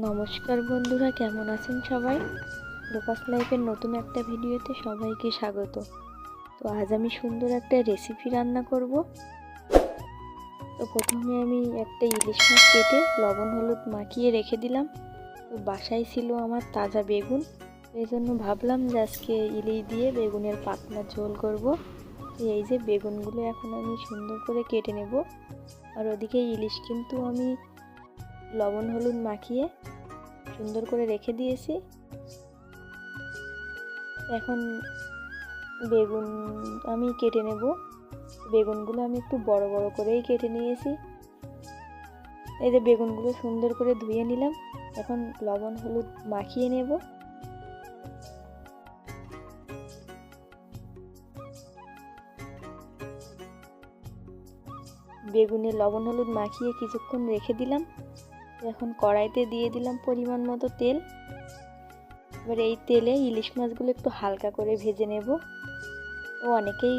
নমস্কার বন্ধুরা, কেমন আছেন সবাই? লোকাস লাইফের নতুন একটা ভিডিওতে সবাইকে স্বাগত। তো আজ আমি সুন্দর একটা রেসিপি রান্না করব। তো প্রথমে আমি একটা ইলিশ মাছ কেটে লবণ হলুদ মাখিয়ে রেখে দিলাম। তো বাসায় ছিল আমার তাজা বেগুন, এই জন্য ভাবলাম যে আজকে ইলিশ দিয়ে বেগুনের পাতলা ঝোল করব। তো এই যে বেগুনগুলো এখন আমি সুন্দর করে কেটে নেব। আর ওদিকে ইলিশ কিন্তু আমি লবণ হলুদ মাখিয়ে সুন্দর করে রেখে দিয়েছি। এখন বেগুন আমি কেটে নেব। বেগুনগুলো আমি একটু বড় বড় করেই কেটে নিয়েছি। এই যে বেগুনগুলো সুন্দর করে ধুয়ে নিলাম। এখন লবণ হলুদ মাখিয়ে নেব। বেগুনে লবণ হলুদ মাখিয়ে কিছুক্ষণ রেখে দিলাম। এখন কড়াইতে দিয়ে দিলাম পরিমাণ মতো তেল। এবার এই তেলে ইলিশ মাছগুলো একটু হালকা করে ভেজে নেব। ও অনেকেই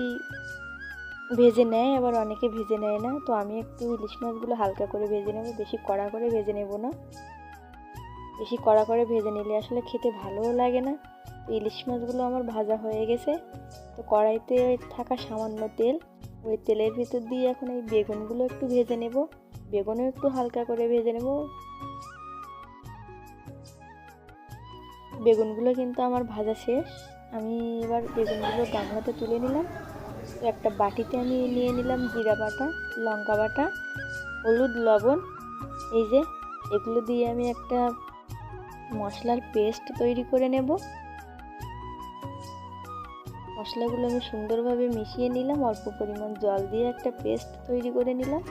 ভেজে নেয়, আবার অনেকে ভেজে নেয় না। তো আমি একটু ইলিশ মাছগুলো হালকা করে ভেজে নেব, বেশি কড়া করে ভেজে নেব না। বেশি কড়া করে ভেজে নিলে আসলে খেতে ভালোও লাগে না। তো ইলিশ মাছগুলো আমার ভাজা হয়ে গেছে। তো কড়াইতে থাকা সামান্য তেল, ওই তেলের ভিতর দিয়ে এখন এই বেগুনগুলো একটু ভেজে নেব। বেগুনও একটু হালকা করে ভেজে নেব। বেগুনগুলো কিন্তু আমার ভাজা শেষ। আমি এবার বেগুনগুলো গামলাতে তুলে নিলাম। তো একটা বাটিতে আমি নিয়ে নিলাম জিরা বাটা, লঙ্কা বাটা, হলুদ, লবণ। এই যে এগুলো দিয়ে আমি একটা মশলার পেস্ট তৈরি করে নেব। মশলাগুলো আমি সুন্দরভাবে মিশিয়ে নিলাম। অল্প পরিমাণ জল দিয়ে একটা পেস্ট তৈরি করে নিলাম।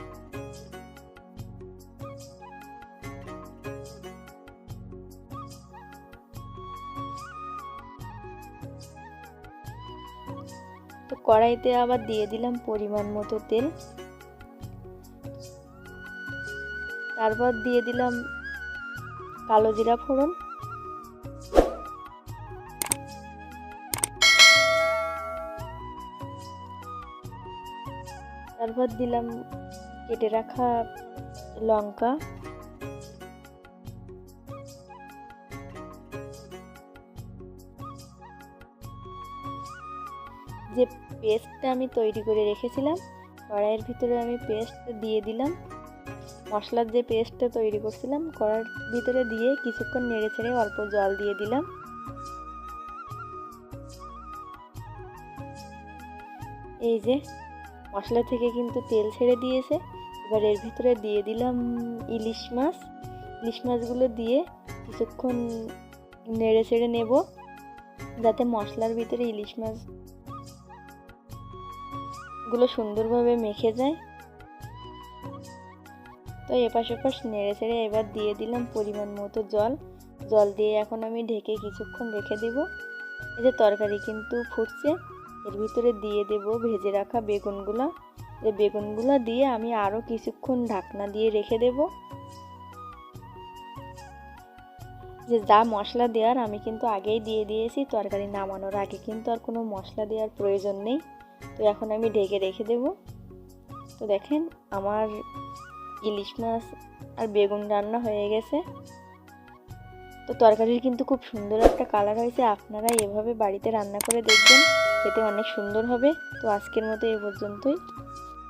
তো কড়াইতে আবার দিয়ে দিলাম পরিমাণ মতো তেল। তারপর দিয়ে দিলাম কালো জিরা ফোড়ন। তারপর দিলাম কেটে রাখা লঙ্কা। যে পেস্টটা আমি তৈরি করে রেখেছিলাম, কড়াইয়ের ভিতরে আমি পেস্টটা দিয়ে দিলাম। মশলার যে পেস্টটা তৈরি করছিলাম কড়াইয়ের ভিতরে দিয়ে কিছুক্ষণ নেড়ে ছেড়ে অল্প জল দিয়ে দিলাম। এই যে মশলা থেকে কিন্তু তেল ছেড়ে দিয়েছে। এবার এর ভিতরে দিয়ে দিলাম ইলিশ মাছ। ইলিশ মাছগুলো দিয়ে কিছুক্ষণ নেড়ে ছেড়ে নেব, যাতে মশলার ভিতরে ইলিশ মাছগুলো সুন্দরভাবে মেখে যায়। তো এপাশ ওপাশ নেড়ে ছেড়ে এবার দিয়ে দিলাম পরিমাণ মতো জল দিয়ে এখন আমি ঢেকে কিছুক্ষণ রেখে দেব। এই যে তরকারি কিন্তু ফুটছে, এর ভিতরে দিয়ে দেব ভেজে রাখা বেগুনগুলো। এই বেগুনগুলো দিয়ে আমি আরও কিছুক্ষণ ঢাকনা দিয়ে রেখে দেব। যে যা মশলা দেওয়ার আমি কিন্তু আগেই দিয়ে দিয়েছি, তরকারি নামানোর আগে কিন্তু আর কোনো মশলা দেওয়ার প্রয়োজন নেই। তো এখন আমি ঢেকে রেখে দেব। তো দেখেন আমার ইলিশ মাছ আর বেগুন রান্না হয়ে গেছে। তো তরকারির কিন্তু খুব সুন্দর একটা কালার হয়েছে। আপনারা এভাবে বাড়িতে রান্না করে দেখবেন, খেতে অনেক সুন্দর হবে। তো আজকের মতো এই পর্যন্তই।